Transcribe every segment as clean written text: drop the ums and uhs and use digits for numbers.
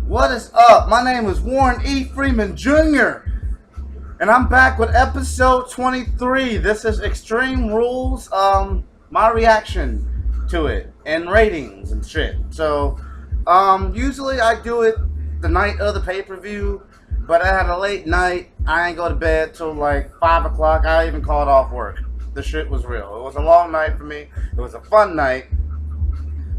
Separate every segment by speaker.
Speaker 1: What is up? My name is Warren E. Freeman Jr. And I'm back with episode 23. This is Extreme Rules. My reaction to it and ratings and shit. So, usually I do it the night of the pay-per-view, but I had a late night. I ain't go to bed till like 5 o'clock. I even called off work. The shit was real. It was a long night for me. It was a fun night,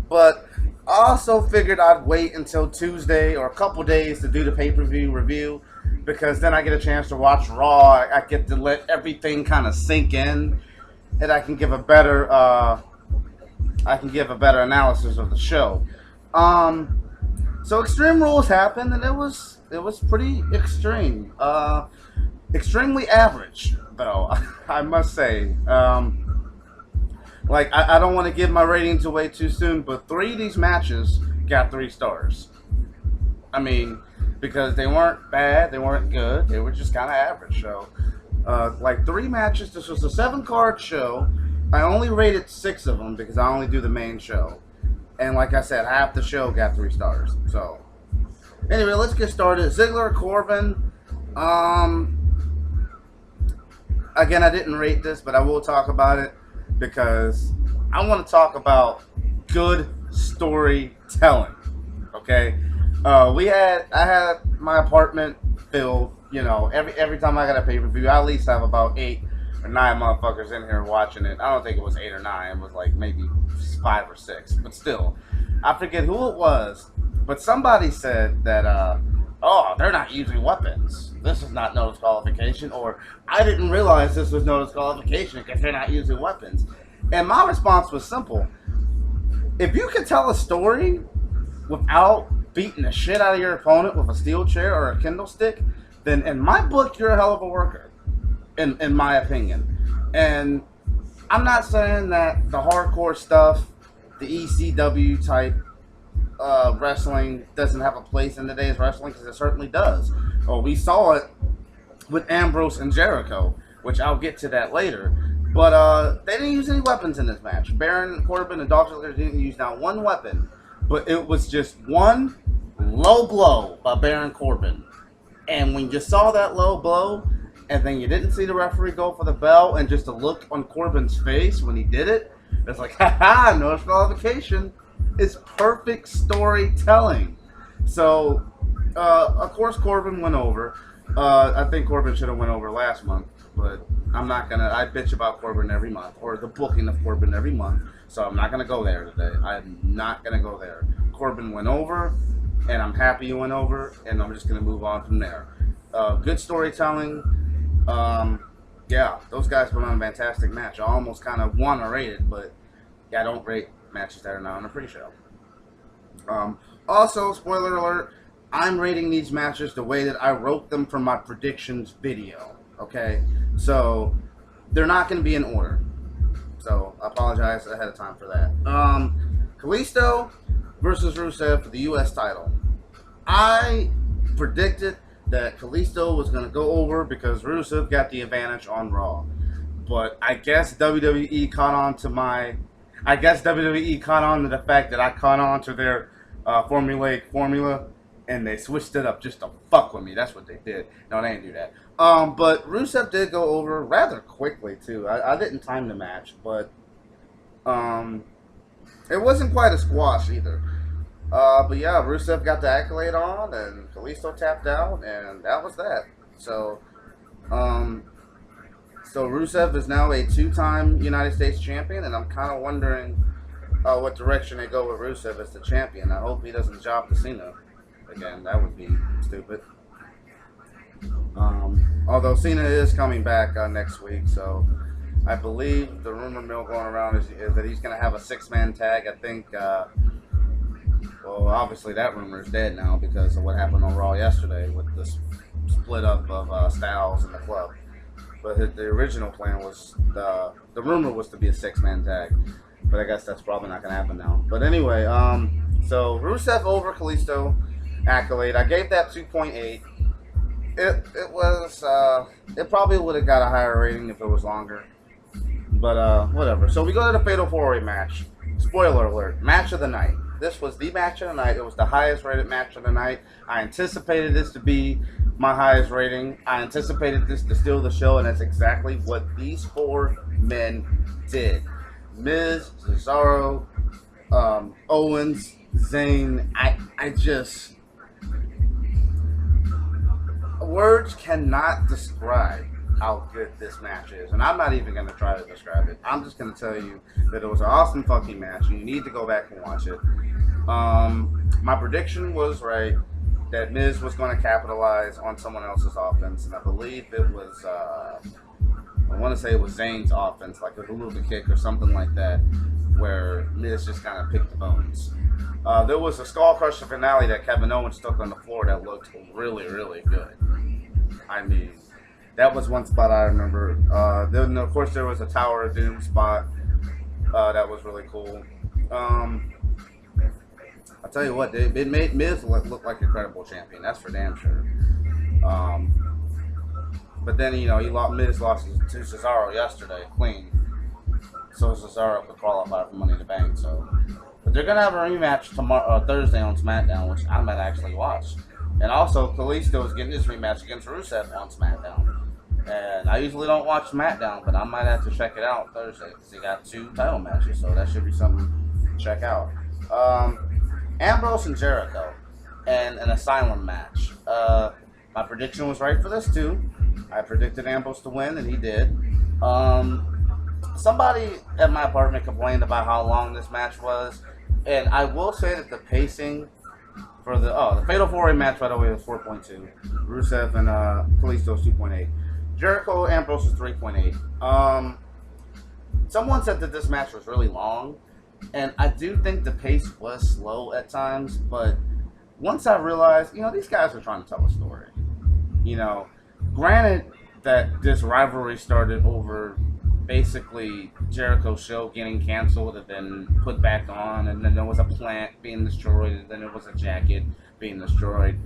Speaker 1: but I also figured I'd wait until Tuesday or a couple days to do the pay-per-view review, because then I get a chance to watch Raw. I get to let everything kind of sink in, and I can give a better analysis of the show. So Extreme Rules happened, and it was pretty extreme. Extremely average, though, I must say. I don't want to give my ratings away too soon, but 3 of these matches got 3 stars. I mean, because they weren't bad, they weren't good, they were just kind of average. So, 3 matches. This was a 7-card show. I only rated 6 of them because I only do the main show. And like I said, half the show got 3 stars. So, anyway, let's get started. Ziggler, Corbin. Again, I didn't rate this, but I will talk about it, because I want to talk about good storytelling. Okay, I had my apartment filled. You know, every time I got a pay-per-view, I at least have about 8 or 9 motherfuckers in here watching it. I don't think it was 8 or 9. It was like maybe 5 or 6. But still, I forget who it was. But somebody said that, oh, they're not using weapons. This is not no disqualification. Or, I didn't realize this was no disqualification because they're not using weapons. And my response was simple. If you can tell a story without beating the shit out of your opponent with a steel chair or a Kindle stick, then in my book, you're a hell of a worker, in my opinion. And I'm not saying that the hardcore stuff, the ECW type wrestling doesn't have a place in today's wrestling, because it certainly does. Well, we saw it with Ambrose and Jericho, which I'll get to that later. But they didn't use any weapons in this match. Baron Corbin and Dolph Ziggler didn't use not one weapon, but it was just one low blow by Baron Corbin. And when you saw that low blow, and then you didn't see the referee go for the bell, and just the look on Corbin's face when he did it, it's like, haha, no disqualification. It's perfect storytelling. So, of course, Corbin went over. I think Corbin should have went over last month, but I'm not gonna. I bitch about Corbin every month, or the booking of Corbin every month. So I'm not gonna go there today. I'm not gonna go there. Corbin went over, and I'm happy he went over, and I'm just gonna move on from there. Good storytelling. Yeah, those guys put on a fantastic match. I almost kind of want to rate it, but yeah, I don't rate matches that are not on a pre-show. Also, spoiler alert, I'm rating these matches the way that I wrote them for my predictions video. Okay, so they're not going to be in order. So I apologize ahead of time for that. Kalisto versus Rusev for the U.S. title. I predicted that Kalisto was going to go over because Rusev got the advantage on Raw. But I guess WWE caught on to the fact that I caught on to their formulaic formula, and they switched it up just to fuck with me. That's what they did. No, they didn't do that. But Rusev did go over rather quickly, too. I didn't time the match, but it wasn't quite a squash either. But yeah, Rusev got the accolade on, and Kalisto tapped out, and that was that. So, so Rusev is now a 2-time United States champion, and I'm kind of wondering what direction they go with Rusev as the champion. I hope he doesn't job to Cena again. That would be stupid. Although Cena is coming back next week, so I believe the rumor mill going around is that he's going to have a 6-man tag. I think, well, obviously that rumor is dead now because of what happened on Raw yesterday with the split up of Styles and the club. But the original plan was, the rumor was to be a 6-man tag. But I guess that's probably not going to happen now. But anyway, so Rusev over Kalisto accolade. I gave that 2.8. It probably would have got a higher rating if it was longer. But whatever. So we go to the Fatal 4-Way match. Spoiler alert, match of the night. This was the match of the night. It was the highest rated match of the night. I anticipated this to be my highest rating. I anticipated this to steal the show, and that's exactly what these four men did. Miz, Cesaro, Owens, Zayn. I just, words cannot describe how good this match is, and I'm not even going to try to describe it. I'm just going to tell you that it was an awesome fucking match, and you need to go back and watch it. My prediction was right, that Miz was going to capitalize on someone else's offense, and I believe it was, I want to say it was Zayn's offense, like a Haluva kick or something like that, where Miz just kind of picked the bones. There was a Skull Crusher finale that Kevin Owens stuck on the floor that looked really, really good. I mean, that was one spot I remember. Then, of course, there was a Tower of Doom spot that was really cool. I'll tell you what, it made Miz look like a credible champion. That's for damn sure. But then, Miz lost to Cesaro yesterday, clean. So Cesaro could qualify for Money in the Bank. But they're gonna have a rematch tomorrow, Thursday on SmackDown, which I might actually watch. And also, Kalisto is getting his rematch against Rusev on SmackDown. And I usually don't watch SmackDown, but I might have to check it out Thursday because they got 2 title matches, so that should be something to check out. Ambrose and Jericho and an Asylum match. My prediction was right for this too. I predicted Ambrose to win, and he did. Somebody at my apartment complained about how long this match was, and I will say that the pacing for the Fatal 4-Way match, by the way, was 4.2. Rusev and Kalisto was 2.8. Jericho Ambrose was 3.8. Someone said that this match was really long, and I do think the pace was slow at times, but once I realized, these guys are trying to tell a story. Granted that this rivalry started over basically Jericho's show getting canceled and then put back on, and then there was a plant being destroyed, and then there was a jacket being destroyed.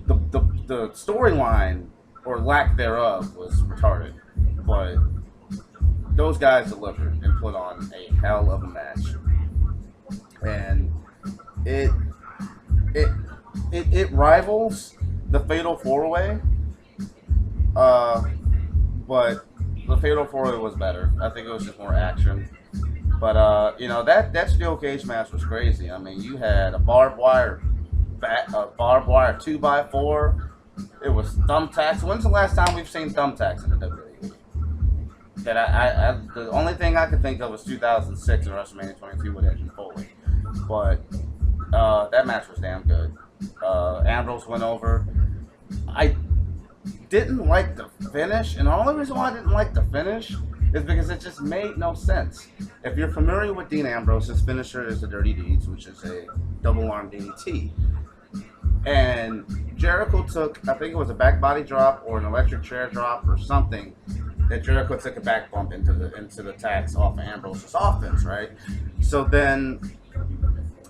Speaker 1: The storyline, or lack thereof, was retarded, but those guys delivered and put on a hell of a match, and it rivals the Fatal 4-Way, but the Fatal 4-Way was better. I think it was just more action. But, that steel cage match was crazy. I mean, you had a barbed wire 2x4. It was thumbtacks. When's the last time we've seen thumbtacks in the WWE? The only thing I could think of was 2006 in WrestleMania 22 with Edge and Foley. But that match was damn good. Ambrose went over. I didn't like the finish, and the only reason why I didn't like the finish is because it just made no sense. If you're familiar with Dean Ambrose, his finisher is the Dirty Deeds, which is a double arm DDT. And Jericho took, I think it was a back body drop or an electric chair drop or something, that Jericho took a back bump into the tax off of Ambrose's offense, right? So then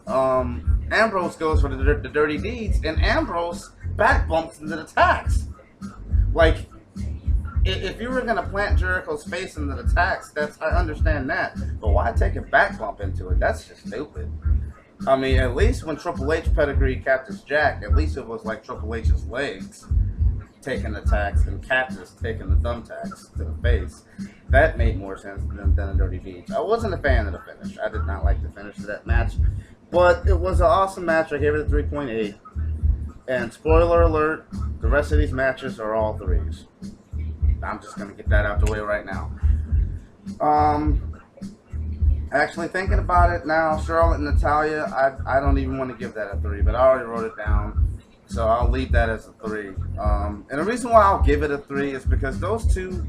Speaker 1: Ambrose goes for the Dirty Deeds, and Ambrose back bumps into the tax. Like, if you were going to plant Jericho's face into the tax, I understand that. But why take a back bump into it? That's just stupid. I mean, at least when Triple H pedigree Cactus Jack, at least it was like Triple H's legs taking the tax and Cactus taking the thumbtacks to the face. That made more sense than a Dirty Deeds. I wasn't a fan of the finish. I did not like the finish of that match. But it was an awesome match. I gave it a 3.8. And spoiler alert, the rest of these matches are all 3s. I'm just going to get that out the way right now. Actually thinking about it now, Charlotte and Natalya, I don't even want to give that a 3, but I already wrote it down, so I'll leave that as a 3. And the reason why I'll give it a 3 is because those two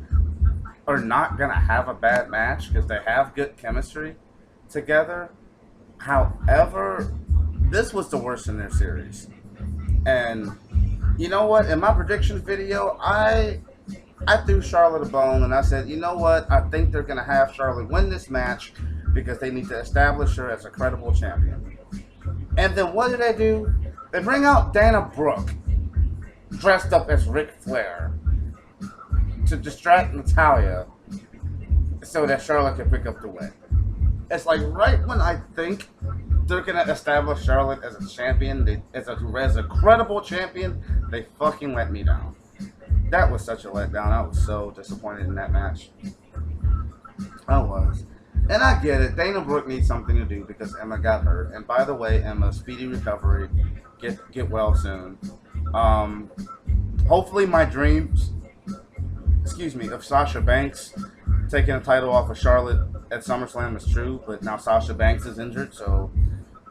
Speaker 1: are not going to have a bad match because they have good chemistry together. However, this was the worst in their series. And you know what? In my predictions video, I threw Charlotte a bone, and I said, you know what? I think they're going to have Charlotte win this match because they need to establish her as a credible champion. And then what do? They bring out Dana Brooke, dressed up as Ric Flair, to distract Natalya so that Charlotte can pick up the win. It's like right when I think they're gonna establish Charlotte as a champion, as a credible champion, they fucking let me down. That was such a letdown. I was so disappointed in that match. I was. And I get it. Dana Brooke needs something to do because Emma got hurt. And by the way, Emma, speedy recovery. Get well soon. Um, hopefully my dreams, of Sasha Banks taking a title off of Charlotte at SummerSlam is true, but now Sasha Banks is injured, so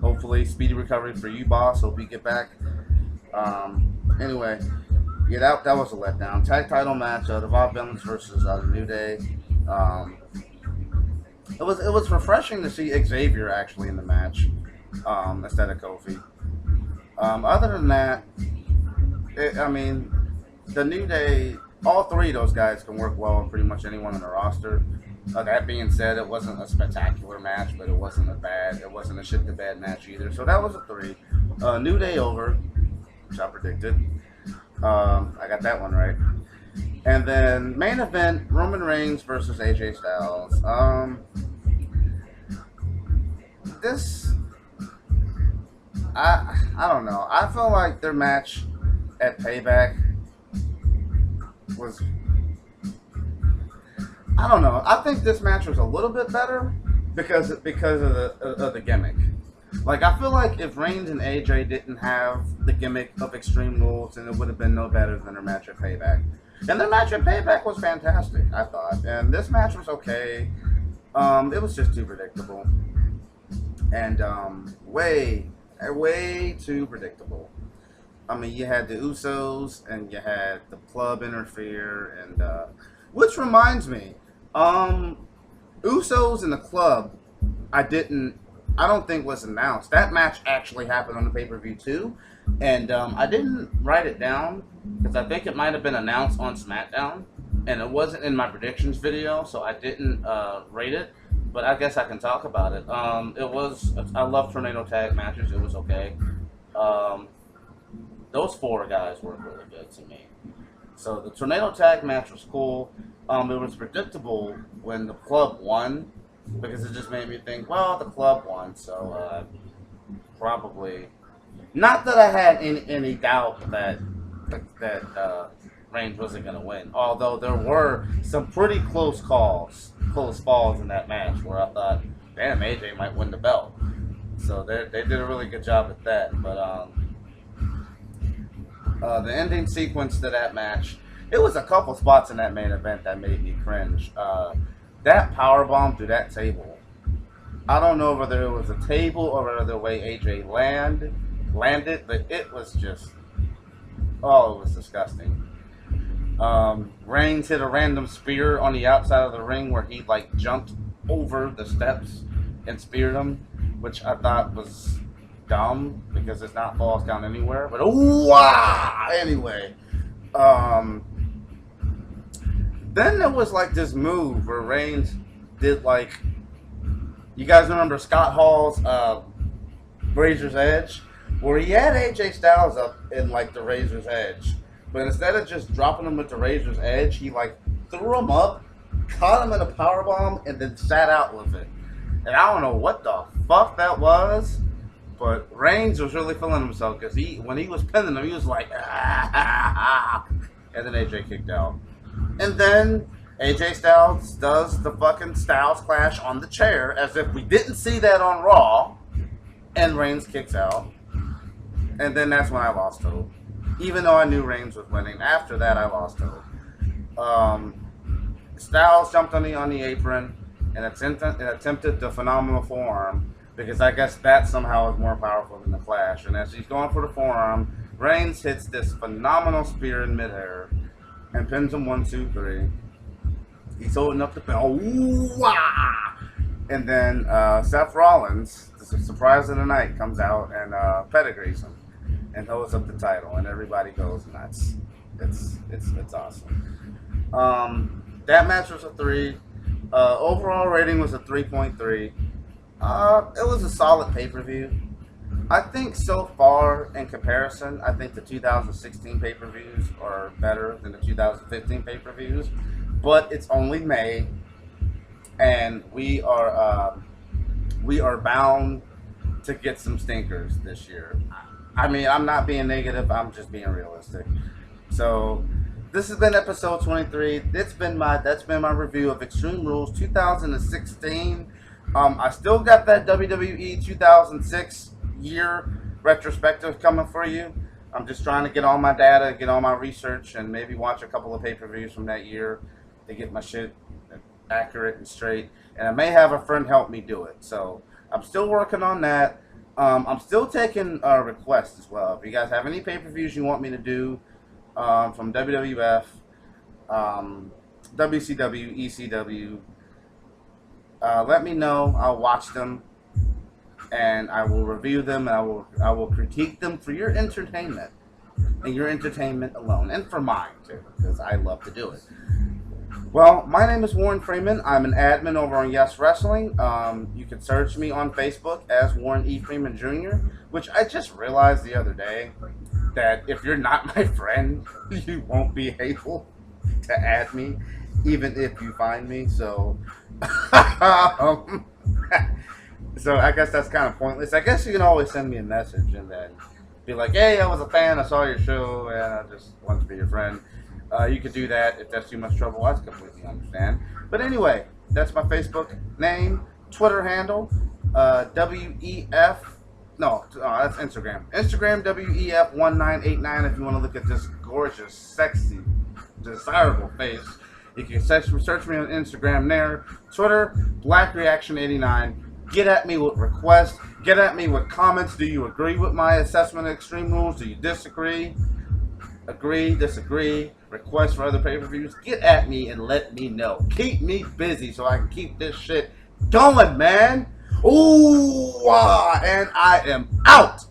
Speaker 1: hopefully speedy recovery for you, boss. Hope you get back. Anyway, yeah, that was a letdown. Tag title match, the Raw Villains versus the New Day. It was refreshing to see Xavier actually in the match instead of Kofi. Other than that, I mean, the New Day, all three of those guys can work well on pretty much anyone on the roster. That being said, it wasn't a spectacular match, but it wasn't a shit to bad match either. So that was a 3. New Day over, which I predicted. I got that one right. And then main event, Roman Reigns versus AJ Styles. This, I don't know. I feel like their match at Payback was, I don't know. I think this match was a little bit better because of the gimmick. Like, I feel like if Reigns and AJ didn't have the gimmick of Extreme Rules, then it would have been no better than their match at Payback. And their match at Payback was fantastic, I thought. And this match was okay. It was just too predictable. And way too predictable. I mean, you had the Usos and you had the club interfere, and which reminds me, Usos and the club, I don't think was announced. That match actually happened on the pay-per-view too, and I didn't write it down because I think it might have been announced on SmackDown, and it wasn't in my predictions video, so I didn't rate it. But I guess I can talk about it. I love tornado tag matches. It was okay. Those 4 guys were really good to me. So the tornado tag match was cool. It was predictable when the club won because it just made me think, well, the club won, so probably not that I had any doubt that Reigns wasn't going to win. Although there were some pretty close falls in that match where I thought, damn, AJ might win the belt. So they did a really good job at that. But the ending sequence to that match, it was a couple spots in that main event that made me cringe. That powerbomb through that table, I don't know whether it was a table or whether the way AJ landed, but it was just, it was disgusting. Reigns hit a random spear on the outside of the ring where he jumped over the steps and speared him, which I thought was dumb because it's not falls count anywhere. But anyway, then there was this move where Reigns did you guys remember Scott Hall's Razor's Edge, where he had AJ Styles up in the Razor's Edge. But instead of just dropping him with the Razor's Edge, he threw him up, caught him in a powerbomb, and then sat out with it. And I don't know what the fuck that was, but Reigns was really feeling himself because when he was pinning him, he was like, ah, and then AJ kicked out. And then AJ Styles does the fucking Styles Clash on the chair as if we didn't see that on Raw, and Reigns kicks out. And then that's when I lost hope. Even though I knew Reigns was winning, after that I lost hope. Styles jumped on the apron and attempted the phenomenal forearm because I guess that somehow is more powerful than the Clash. And as he's going for the forearm, Reigns hits this phenomenal spear in midair and pins him 1, 2, 3. He's holding up the belt. And then Seth Rollins, the surprise of the night, comes out and pedigrees him and holds up the title, and everybody goes nuts. It's awesome. That match was a 3. Overall rating was a 3.3. It was a solid pay-per-view. I think so far, in comparison, I think the 2016 pay-per-views are better than the 2015 pay-per-views. But it's only May, and we are we are bound to get some stinkers this year. I mean, I'm not being negative. I'm just being realistic. So, this has been episode 23. That's been my review of Extreme Rules 2016. I still got that WWE 2006 year retrospective coming for you. I'm just trying to get all my data, get all my research, and maybe watch a couple of pay-per-views from that year to get my shit accurate and straight. And I may have a friend help me do it. So I'm still working on that. I'm still taking requests as well. If you guys have any pay-per-views you want me to do from WWF, WCW, ECW, let me know. I'll watch them, and I will review them, and I will critique them for your entertainment, and your entertainment alone, and for mine too, because I love to do it. Well, my name is Warren Freeman. I'm an admin over on Yes Wrestling. You can search me on Facebook as Warren E. Freeman Jr., which I just realized the other day that if you're not my friend, you won't be able to add me, even if you find me. So, so I guess that's kind of pointless. I guess you can always send me a message and then be like, hey, I was a fan, I saw your show, and I just want to be your friend. You could do that. If that's too much trouble, I completely understand. But anyway, that's my Facebook name, Twitter handle, WEF. No, that's Instagram. Instagram, WEF1989 if you want to look at this gorgeous, sexy, desirable face. You can search me on Instagram there. Twitter, BlackReaction89. Get at me with requests. Get at me with comments. Do you agree with my assessment of Extreme Rules? Do you disagree? Agree, disagree, requests for other pay-per-views? Get at me and let me know. Keep me busy so I can keep this shit going, man. Ooh, and I am out.